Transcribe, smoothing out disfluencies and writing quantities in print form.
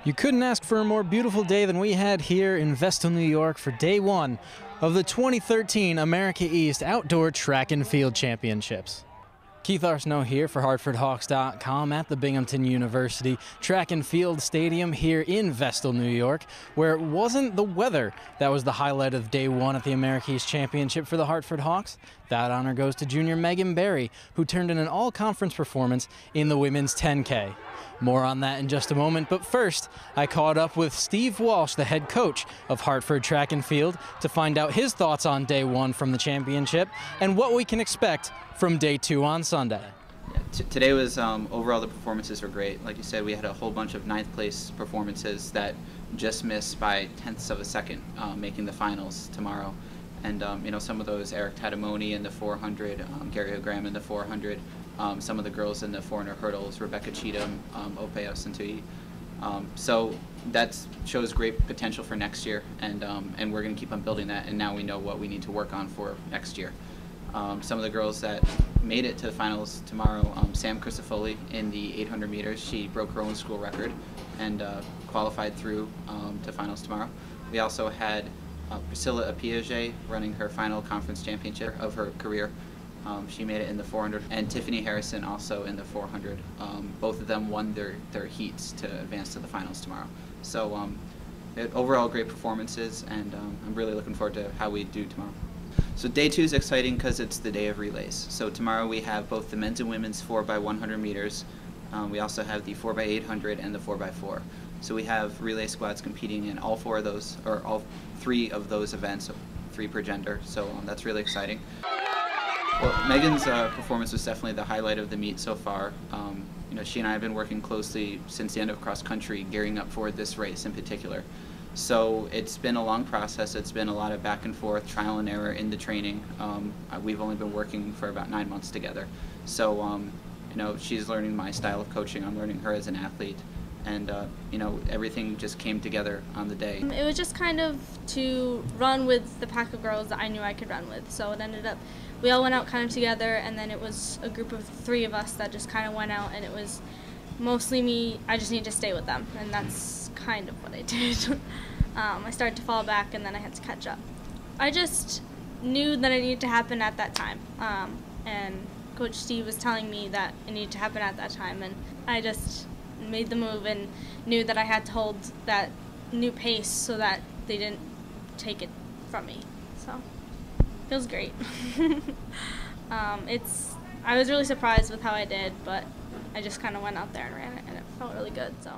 You couldn't ask for a more beautiful day than we had here in Vestal, New York for day one of the 2013 America East Outdoor Track and Field Championships. Keith Arsenault here for HartfordHawks.com at the Binghamton University Track and Field Stadium here in Vestal, New York, where it wasn't the weather that was the highlight of day one at the America East Championship for the Hartford Hawks. That honor goes to junior Megan Berry, who turned in an all-conference performance in the women's 10K. More on that in just a moment, but first, I caught up with Steve Walsh, the head coach of Hartford Track and Field, to find out his thoughts on day one from the championship and what we can expect from day two on Sunday. Yeah, today was, overall the performances were great. Like you said, we had a whole bunch of ninth place performances that just missed by tenths of a second, making the finals tomorrow. And you know, some of those, Eric Tatamoni in the 400, Gary O'Graham in the 400, some of the girls in the 400 hurdles, Rebecca Cheatham, Ope Osintui. So that shows great potential for next year, and we're going to keep on building that, and now we know what we need to work on for next year. Some of the girls that made it to the finals tomorrow, Sam Crisafulli in the 800 meters, she broke her own school record and qualified through to finals tomorrow. We also had Priscilla Appiagyei running her final conference championship of her career. She made it in the 400, and Tiffany Harisson also in the 400. Both of them won their heats to advance to the finals tomorrow. So overall great performances, and I'm really looking forward to how we do tomorrow. So day two is exciting because it's the day of relays. So tomorrow we have both the men's and women's 4x100 meters. We also have the 4x800 and the 4x4. So we have relay squads competing in all four of those, or all three of those events, 3 per gender. So that's really exciting. Well, Megan's performance was definitely the highlight of the meet so far. You know, she and I have been working closely since the end of cross country, gearing up for this race in particular. So it's been a long process. It's been a lot of back and forth, trial and error in the training. We've only been working for about 9 months together. So you know, she's learning my style of coaching. I'm learning her as an athlete, and you know, everything just came together on the day. It was just kind of to run with the pack of girls that I knew I could run with. So it ended up, we all went out kind of together, and then it was a group of 3 of us that just kind of went out, and it was mostly me. I just needed to stay with them, and that's kind of what I did. I started to fall back, and then I had to catch up. I just knew that it needed to happen at that time, and Coach Steve was telling me that it needed to happen at that time, and I just made the move and knew that I had to hold that new pace so that they didn't take it from me. So it feels great. I was really surprised with how I did, but I just kind of went out there and ran it, and it felt really good. So.